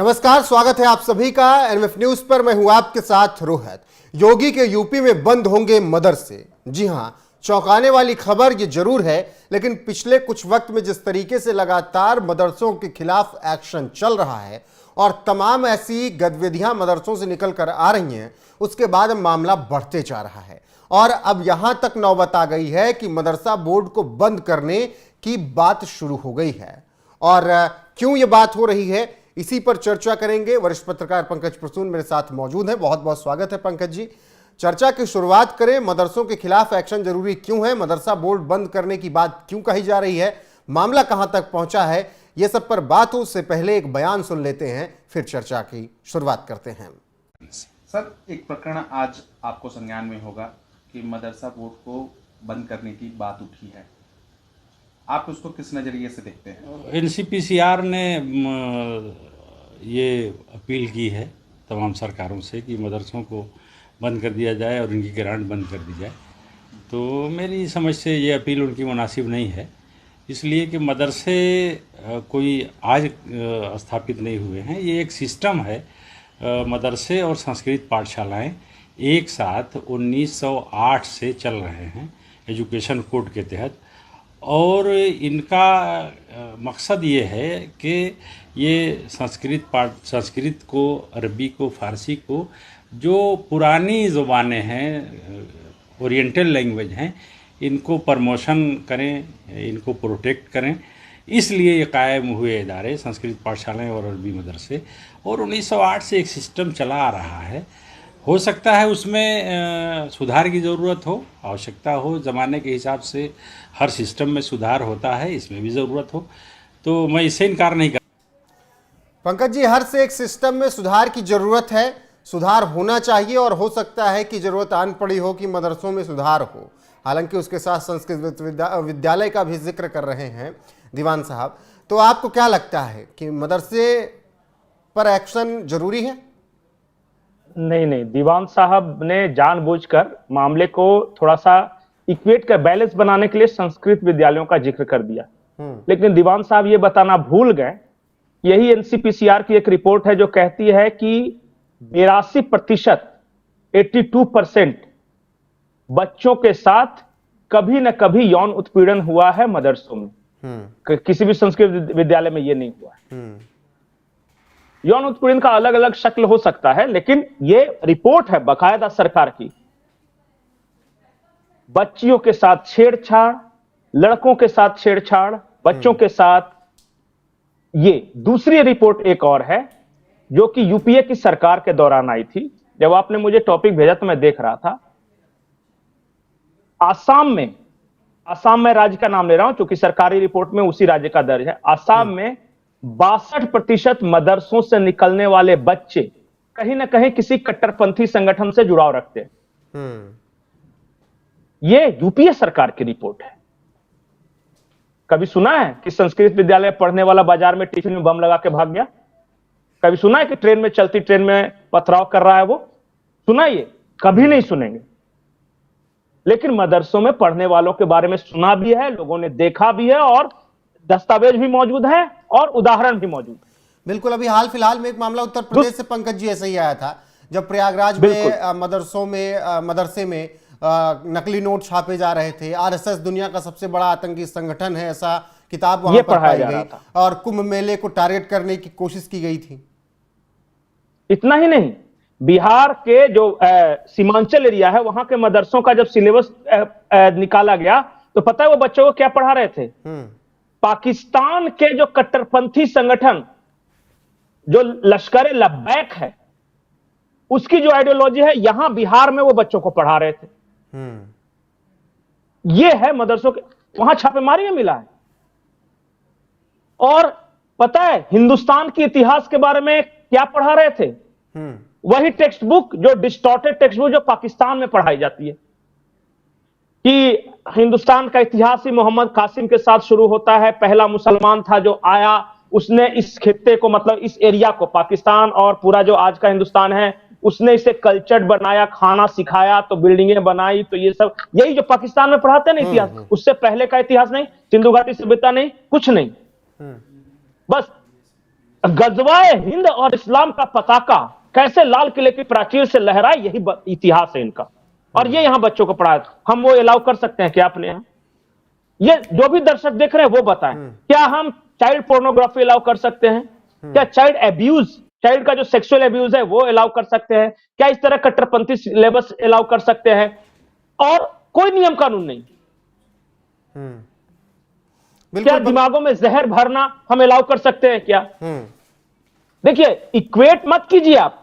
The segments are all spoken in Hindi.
नमस्कार, स्वागत है आप सभी का एनएमएफ न्यूज पर। मैं हूं आपके साथ रोहित। योगी के यूपी में बंद होंगे मदरसे। जी हां, चौंकाने वाली खबर ये जरूर है, लेकिन पिछले कुछ वक्त में जिस तरीके से लगातार मदरसों के खिलाफ एक्शन चल रहा है और तमाम ऐसी गतिविधियां मदरसों से निकल कर आ रही हैं, उसके बाद मामला बढ़ते जा रहा है और अब यहां तक नौबत आ गई है कि मदरसा बोर्ड को बंद करने की बात शुरू हो गई है। और क्यों ये बात हो रही है, इसी पर चर्चा करेंगे। वरिष्ठ पत्रकार पंकज प्रसून मेरे साथ मौजूद हैं। बहुत बहुत स्वागत है पंकज जी। चर्चा की शुरुआत करें। मदरसों के खिलाफ एक्शन जरूरी क्यों है, मदरसा बोर्ड बंद करने की बात क्यों कही जा रही है, मामला कहां तक पहुंचा है, यह सब पर बात हो उससे पहले एक बयान सुन लेते हैं, फिर चर्चा की शुरुआत करते हैं। सर, एक प्रकरण आज आपको संज्ञान में होगा कि मदरसा बोर्ड को बंद करने की बात उठी है। आप उसको किस नजरिए से देखते हैं? एनसीपीसीआर ने ये अपील की है तमाम सरकारों से कि मदरसों को बंद कर दिया जाए और इनकी ग्रांट बंद कर दी जाए। तो मेरी समझ से ये अपील उनकी मुनासिब नहीं है, इसलिए कि मदरसे कोई आज स्थापित नहीं हुए हैं। ये एक सिस्टम है। मदरसे और संस्कृत पाठशालाएं एक साथ 1908 से चल रहे हैं एजुकेशन कोड के तहत, और इनका मकसद ये है कि ये संस्कृत को, अरबी को, फ़ारसी को, जो पुरानी ज़ुबानें हैं, ओरिएंटल लैंग्वेज हैं, इनको प्रमोशन करें, इनको प्रोटेक्ट करें। इसलिए ये कायम हुए इदारे संस्कृत पाठशालाएं और अरबी मदरसे, और 1908 से एक सिस्टम चला आ रहा है। हो सकता है उसमें सुधार की ज़रूरत हो, आवश्यकता हो, ज़माने के हिसाब से हर सिस्टम में सुधार होता है, इसमें भी ज़रूरत हो, तो मैं इससे इनकार नहीं कर। पंकज जी, हर से एक सिस्टम में सुधार की ज़रूरत है, सुधार होना चाहिए, और हो सकता है कि ज़रूरत आन पड़ी हो कि मदरसों में सुधार हो। हालांकि उसके साथ संस्कृत विद्यालय का भी जिक्र कर रहे हैं दीवान साहब। तो आपको क्या लगता है कि मदरसे पर एक्शन जरूरी है? नहीं, दीवान साहब ने जानबूझकर मामले को थोड़ा सा इक्वेट का बैलेंस बनाने के लिए संस्कृत विद्यालयों का जिक्र कर दिया। लेकिन दीवान साहब ये बताना भूल गए, यही एनसीपीसीआर की एक रिपोर्ट है जो कहती है कि 82%, 82% बच्चों के साथ कभी न कभी यौन उत्पीड़न हुआ है मदरसों में। किसी भी संस्कृत विद्यालय में ये नहीं हुआ है। यौन उत्पीड़न का अलग अलग शक्ल हो सकता है, लेकिन ये रिपोर्ट है बाकायदा सरकार की। बच्चियों के साथ छेड़छाड़, लड़कों के साथ छेड़छाड़, बच्चों के साथ। ये दूसरी रिपोर्ट एक और है जो कि यूपीए की सरकार के दौरान आई थी। जब आपने मुझे टॉपिक भेजा तो मैं देख रहा था। आसाम में राज्य का नाम ले रहा हूं क्योंकि सरकारी रिपोर्ट में उसी राज्य का दर्ज है। आसाम में 62% मदरसों से निकलने वाले बच्चे कहीं ना कहीं किसी कट्टरपंथी संगठन से जुड़ाव रखते हैं। ये यूपीए सरकार की रिपोर्ट है। कभी सुना है कि संस्कृत विद्यालय पढ़ने वाला बाजार में टिफिन में बम लगा के भाग गया? कभी सुना है कि ट्रेन में, चलती ट्रेन में पथराव कर रहा है वो? सुना? ये कभी नहीं सुनेंगे। लेकिन मदरसों में पढ़ने वालों के बारे में सुना भी है, लोगों ने देखा भी है, और दस्तावेज भी मौजूद है और उदाहरण भी मौजूद है। बिल्कुल। अभी हाल फिलहाल में एक मामला उत्तर प्रदेश से पंकज जी ऐसा ही आया था, जब प्रयागराज में मदरसे में नकली नोट छापे जा रहे थे। आरएसएस दुनिया का सबसे बड़ा आतंकी संगठन है, ऐसा किताब वहां पर पाई गई, और कुंभ मेले को टारगेट करने की कोशिश की गई थी। इतना ही नहीं, बिहार के जो सीमांचल एरिया है, वहां के मदरसों का जब सिलेबस निकाला गया तो पता है वो बच्चों को क्या पढ़ा रहे थे? पाकिस्तान के जो कट्टरपंथी संगठन, जो लश्कर ए लब्बैक है, उसकी जो आइडियोलॉजी है, यहां बिहार में वो बच्चों को पढ़ा रहे थे। ये है मदरसों के, वहां छापेमारी में मिला है। और पता है हिंदुस्तान के इतिहास के बारे में क्या पढ़ा रहे थे? वही टेक्स्ट बुक, जो डिस्टॉर्टेड टेक्स्ट बुक जो पाकिस्तान में पढ़ाई जाती है, कि हिंदुस्तान का इतिहास ही मोहम्मद कासिम के साथ शुरू होता है। पहला मुसलमान था जो आया, उसने इस खित्ते को, मतलब इस एरिया को, पाकिस्तान और पूरा जो आज का हिंदुस्तान है, उसने इसे कल्चर्ड बनाया, खाना सिखाया, तो बिल्डिंगें बनाई। तो ये सब यही जो पाकिस्तान में पढ़ाते हैं ना इतिहास, उससे पहले का इतिहास नहीं, सिंधु घाटी सभ्यता नहीं, कुछ नहीं। बस गजवाए हिंद और इस्लाम का पताका कैसे लाल किले की प्राचीर से लहराए, यही इतिहास है इनका। और ये यहां बच्चों को पढ़ाया, हम वो अलाउ कर सकते हैं क्या अपने यहां? ये जो भी दर्शक देख रहे हैं वो बताएं, क्या हम चाइल्ड पोर्नोग्राफी अलाउ कर सकते हैं? क्या चाइल्ड एब्यूज, चाइल्ड का जो सेक्सुअल एब्यूज है वो अलाउ कर सकते हैं? क्या इस तरह कट्टरपंथी सिलेबस अलाउ कर सकते हैं? और कोई नियम कानून नहीं। क्या दिमागों में जहर भरना हम अलाउ कर सकते हैं क्या? देखिए, इक्वेट मत कीजिए आप।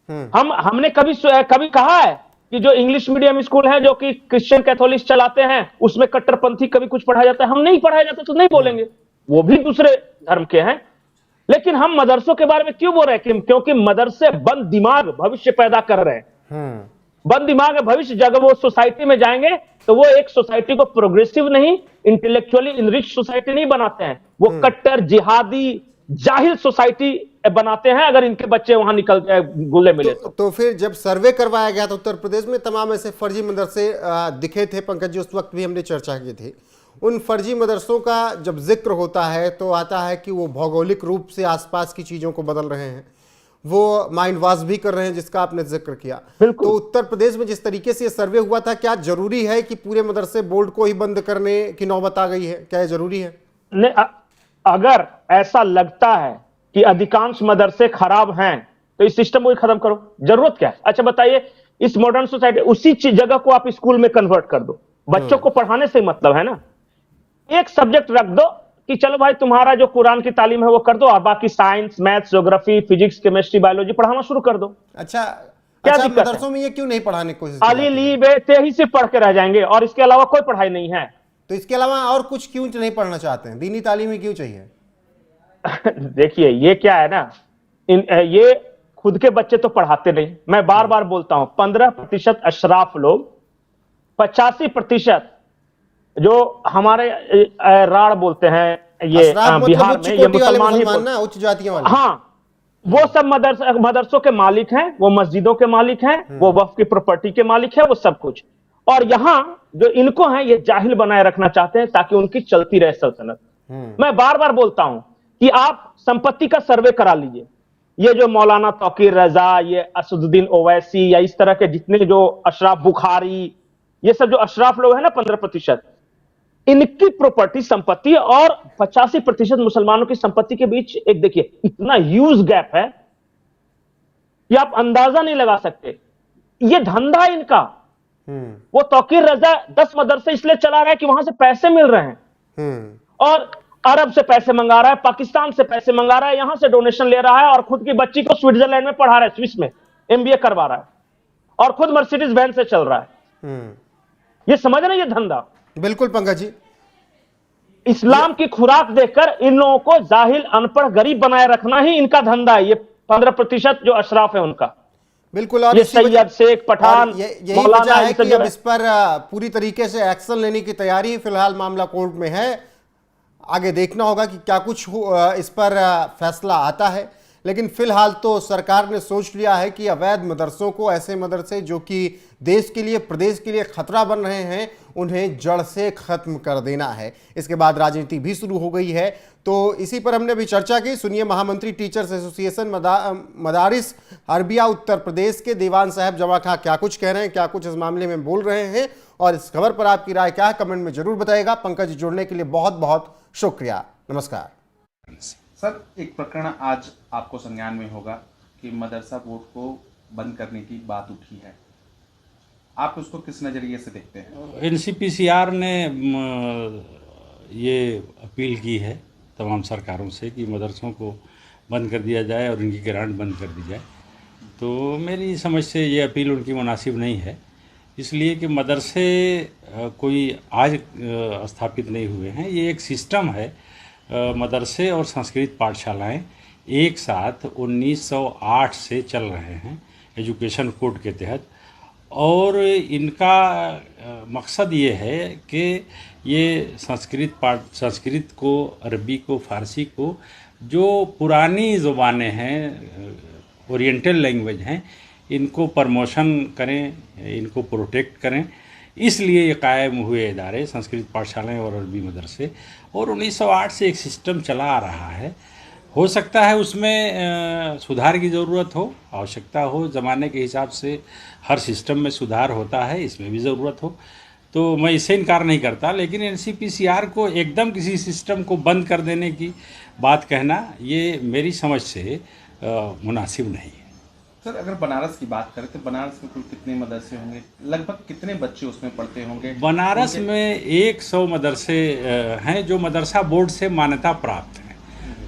हमने कभी कहा है कि जो इंग्लिश मीडियम स्कूल है जो कि क्रिश्चियन कैथोलिक चलाते हैं उसमें कट्टरपंथी कभी कुछ पढ़ाया जाता है? हम नहीं पढ़ाया जाता तो नहीं बोलेंगे, वो भी दूसरे धर्म के हैं। लेकिन हम मदरसों के बारे में क्यों बोल रहे हैं? क्योंकि मदरसे बंद दिमाग भविष्य पैदा कर रहे हैं। बंद दिमाग है भविष्य। जब वो सोसाइटी में जाएंगे तो वो एक सोसाइटी को प्रोग्रेसिव नहीं, इंटेलेक्चुअली इनरिच सोसाइटी नहीं बनाते हैं, वो कट्टर जिहादी जाहिल सोसाइटी बनाते हैं अगर इनके बच्चे वहां निकल गुले मिले तो फिर जब सर्वे करवाया गया तो उत्तर प्रदेश में तमाम ऐसे फर्जी मदरसे दिखे थे पंकज जी, उस वक्त भी हमने चर्चा की थी। उन फर्जी मदरसों का जब जिक्र होता है तो आता है कि वो भौगोलिक रूप से आसपास की चीज़ों को बदल रहे हैं, वो माइंड वॉश भी कर रहे हैं जिसका आपने जिक्र किया। तो उत्तर प्रदेश में जिस तरीके से ये सर्वे हुआ था, क्या जरूरी है कि पूरे मदरसे बोर्ड को ही बंद करने की नौबत आ गई है? क्या ये जरूरी है? नहीं, अगर ऐसा लगता है कि अधिकांश मदरसे खराब हैं तो इस सिस्टम को ही खत्म करो, जरूरत क्या है? अच्छा बताइए, इस मॉडर्न सोसाइटी उसी जगह को आप स्कूल में कन्वर्ट कर दो, बच्चों को पढ़ाने से मतलब है ना। एक सब्जेक्ट रख दो कि चलो भाई तुम्हारा जो कुरान की तालीम है वो कर दो और बाकी science, maths, geography, physics, chemistry, biology पढ़ाना शुरू कर दो। अच्छा, क्या अच्छा, दिक्कत मदरसों में ये क्यों नहीं पढ़ाने की कोशिश अली ली बेते ही सिर्फ पढ़ के रह जाएंगे और इसके अलावा कोई पढ़ाई नहीं है? तो इसके अलावा और कुछ क्यों नहीं पढ़ना चाहते हैं? दीनी तालीम ही क्यों चाहिए? देखिए, ये क्या है ना, ये खुद के बच्चे तो पढ़ाते नहीं। मैं बार बार बोलता हूं, 15% अशराफ लोग, 85% जो हमारे राड़ बोलते हैं ये बिहार में, ये मुसलमान ही उच्च जातियों वाले। हाँ, वो सब मदरसों के मालिक हैं, वो मस्जिदों के मालिक हैं, वो वक्फ की प्रॉपर्टी के मालिक है, वो सब कुछ। और यहां जो इनको है ये जाहिल बनाए रखना चाहते हैं ताकि उनकी चलती रहे सल्तनत। मैं बार बार बोलता हूं कि आप संपत्ति का सर्वे करा लीजिए। ये जो मौलाना तौकीर रजा, ये असदुद्दीन ओवैसी या इस तरह के जितने जो अशराफ बुखारी, ये सब जो अशराफ लोग हैं ना 15%, इनकी प्रॉपर्टी संपत्ति और 85% मुसलमानों की संपत्ति के बीच एक देखिए इतना ह्यूज गैप है कि आप अंदाजा नहीं लगा सकते। ये धंधा है इनका। वो तौकीर रजा 10 मदरसे इसलिए चला रहा है कि वहां से पैसे मिल रहे हैं और अरब से पैसे मंगा रहा है, पाकिस्तान से पैसे मंगा रहा है, यहां से डोनेशन ले रहा है और खुद की बच्ची को स्विट्जरलैंड में पढ़ा रहा है, स्विस में MBA करवा रहा है और खुद मर्सिडीज वैन से चल रहा है। ये समझ रहे, ये धंधा। बिल्कुल पंकज जी, इस्लाम की खुराक देकर इन लोगों को जाहिल, अनपढ़, गरीब बनाए रखना ही इनका धंधा है। ये 15% जो अशराफ है उनका। बिल्कुल। और ये सैयद, शेख, पठान, यही वजह है कि अब इस पर पूरी तरीके से एक्शन लेने की तैयारी फिलहाल मामला कोर्ट में है। आगे देखना होगा कि क्या कुछ इस पर फैसला आता है। लेकिन फिलहाल तो सरकार ने सोच लिया है कि अवैध मदरसों को, ऐसे मदरसे जो कि देश के लिए, प्रदेश के लिए खतरा बन रहे हैं, उन्हें जड़ से खत्म कर देना है। इसके बाद राजनीति भी शुरू हो गई है। तो इसी पर हमने भी चर्चा की। सुनिए महामंत्री teachers association मदारिस Arabia Uttar Pradesh के देवान साहब जमा खां क्या कुछ कह रहे हैं, क्या कुछ इस मामले में बोल रहे हैं, और इस खबर पर आपकी राय क्या है कमेंट में जरूर बताइएगा। पंकज, जुड़ने के लिए बहुत बहुत शुक्रिया। नमस्कार सर। एक प्रकरण आज आपको संज्ञान में होगा कि मदरसा बोर्ड को बंद करने की बात उठी है, आप उसको किस नज़रिए से देखते हैं? NCPCR ने ये अपील की है तमाम सरकारों से कि मदरसों को बंद कर दिया जाए और इनकी ग्रांट बंद कर दी जाए। तो मेरी समझ से ये अपील उनकी मुनासिब नहीं है, इसलिए कि मदरसे कोई आज स्थापित नहीं हुए हैं। ये एक सिस्टम है। मदरसे और संस्कृत पाठशालाएं एक साथ 1908 से चल रहे हैं एजुकेशन कोड के तहत, और इनका मकसद ये है कि ये संस्कृत को, अरबी को, फ़ारसी को, जो पुरानी ज़ुबानें हैं, ओरिएंटल लैंग्वेज हैं, इनको प्रमोशन करें, इनको प्रोटेक्ट करें। इसलिए ये कायम हुए इदारे संस्कृत पाठशालाएं और अरबी मदरसे। और 1908 से एक सिस्टम चला आ रहा है। हो सकता है उसमें सुधार की ज़रूरत हो, आवश्यकता हो, ज़माने के हिसाब से हर सिस्टम में सुधार होता है, इसमें भी ज़रूरत हो, तो मैं इससे इनकार नहीं करता। लेकिन एनसीपीसीआर को एकदम किसी सिस्टम को बंद कर देने की बात कहना, ये मेरी समझ से मुनासिब नहीं है। सर अगर बनारस की बात करें तो बनारस में कुल कितने मदरसे होंगे, लगभग कितने बच्चे उसमें पढ़ते होंगे? बनारस में 100 मदरसे हैं जो मदरसा बोर्ड से मान्यता प्राप्त हैं,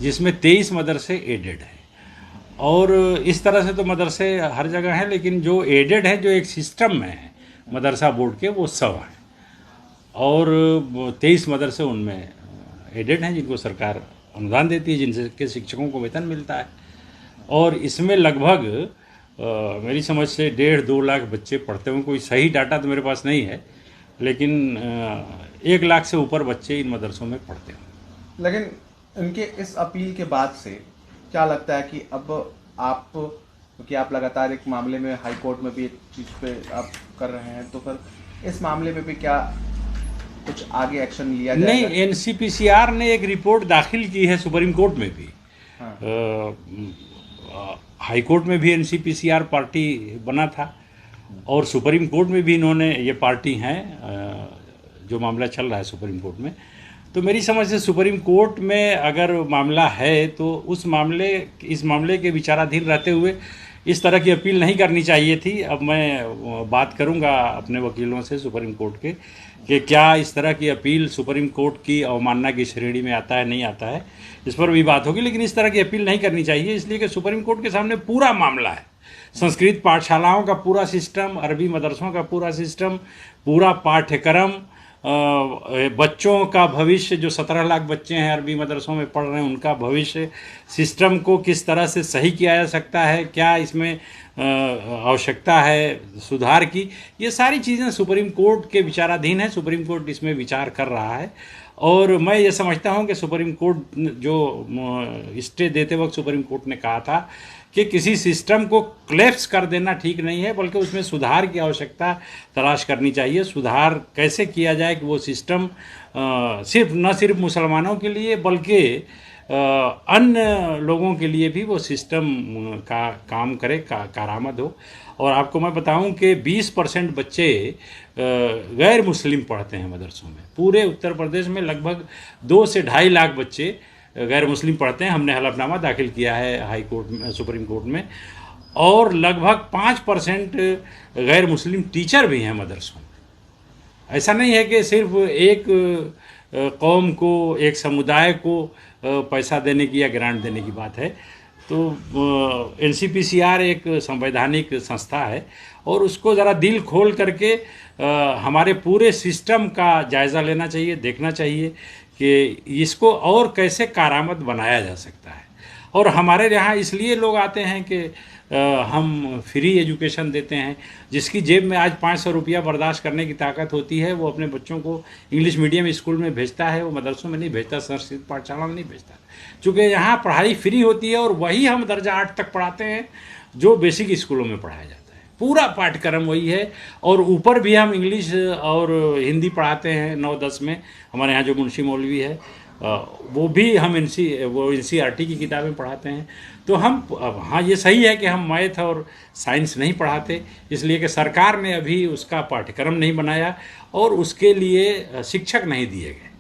जिसमें 23 मदरसे एडेड हैं। और इस तरह से तो मदरसे हर जगह हैं, लेकिन जो एडेड हैं, जो एक सिस्टम में हैं मदरसा बोर्ड के, वो 100 हैं। और 23 मदरसे उनमें एडेड हैं जिनको सरकार अनुदान देती है, जिनके शिक्षकों को वेतन मिलता है। और इसमें लगभग मेरी समझ से 1.5-2 लाख बच्चे पढ़ते हों। कोई सही डाटा तो मेरे पास नहीं है, लेकिन 1 लाख से ऊपर बच्चे इन मदरसों में पढ़ते हों। लेकिन उनके इस अपील के बाद से क्या लगता है कि अब आप, क्योंकि आप लगातार एक मामले में हाई कोर्ट में भी एक चीज़ पे आप कर रहे हैं, तो फिर इस मामले में भी क्या कुछ आगे एक्शन लिया जाएगा? नहीं, एनसीपीसीआर ने एक रिपोर्ट दाखिल की है सुप्रीम कोर्ट में भी। हाई कोर्ट में भी एनसीपीसीआर पार्टी बना था, और सुप्रीम कोर्ट में भी इन्होंने, ये पार्टी हैं, जो मामला चल रहा है सुप्रीम कोर्ट में। तो मेरी समझ से सुप्रीम कोर्ट में अगर मामला है तो इस मामले के विचाराधीन रहते हुए इस तरह की अपील नहीं करनी चाहिए थी। अब मैं बात करूंगा अपने वकीलों से सुप्रीम कोर्ट के कि क्या इस तरह की अपील सुप्रीम कोर्ट की अवमानना की श्रेणी में आता है, नहीं आता है, इस पर भी बात होगी। लेकिन इस तरह की अपील नहीं करनी चाहिए, इसलिए कि सुप्रीम कोर्ट के सामने पूरा मामला है। संस्कृत पाठशालाओं का पूरा सिस्टम, अरबी मदरसों का पूरा सिस्टम, पूरा पाठ्यक्रम, बच्चों का भविष्य, जो 17 लाख बच्चे हैं अरबी मदरसों में पढ़ रहे हैं, उनका भविष्य, सिस्टम को किस तरह से सही किया जा सकता है, क्या इसमें आवश्यकता है सुधार की, ये सारी चीज़ें सुप्रीम कोर्ट के विचाराधीन है। सुप्रीम कोर्ट इसमें विचार कर रहा है, और मैं ये समझता हूँ कि सुप्रीम कोर्ट जो स्टे देते वक्त सुप्रीम कोर्ट ने कहा था कि किसी सिस्टम को क्लैप्स कर देना ठीक नहीं है, बल्कि उसमें सुधार की आवश्यकता तलाश करनी चाहिए। सुधार कैसे किया जाए कि वो सिस्टम न सिर्फ मुसलमानों के लिए बल्कि अन्य लोगों के लिए भी वो सिस्टम का काम करे, कारामद हो। और आपको मैं बताऊं कि 20% बच्चे गैर मुस्लिम पढ़ते हैं मदरसों में। पूरे उत्तर प्रदेश में लगभग 2 से 2.5 लाख बच्चे गैर मुस्लिम पढ़ते हैं। हमने हलफनामा दाखिल किया है हाई कोर्ट में, सुप्रीम कोर्ट में। और लगभग 5% गैर मुस्लिम टीचर भी हैं मदरसों में। ऐसा नहीं है कि सिर्फ एक कौम को, एक समुदाय को पैसा देने की या ग्रांट देने की बात है। तो एनसीपीसीआर एक संवैधानिक संस्था है, और उसको ज़रा दिल खोल करके हमारे पूरे सिस्टम का जायज़ा लेना चाहिए, देखना चाहिए कि इसको और कैसे कारामद बनाया जा सकता है। और हमारे यहाँ इसलिए लोग आते हैं कि हम फ्री एजुकेशन देते हैं। जिसकी जेब में आज 500 रुपया बर्दाश्त करने की ताकत होती है, वो अपने बच्चों को इंग्लिश मीडियम स्कूल में भेजता है, वो मदरसों में नहीं भेजता, संस्कृत पाठशाला में नहीं भेजता। चूँकि यहाँ पढ़ाई फ्री होती है, और वही हम दर्जा 8 तक पढ़ाते हैं जो बेसिक स्कूलों में पढ़ाया जाता है। पूरा पाठ्यक्रम वही है, और ऊपर भी हम इंग्लिश और हिंदी पढ़ाते हैं 9-10 में। हमारे यहाँ जो मुंशी मौलवी है वो भी हम NCERT की किताबें पढ़ाते हैं। तो हम, हाँ ये सही है कि हम मैथ और साइंस नहीं पढ़ाते, इसलिए कि सरकार ने अभी उसका पाठ्यक्रम नहीं बनाया और उसके लिए शिक्षक नहीं दिए गए।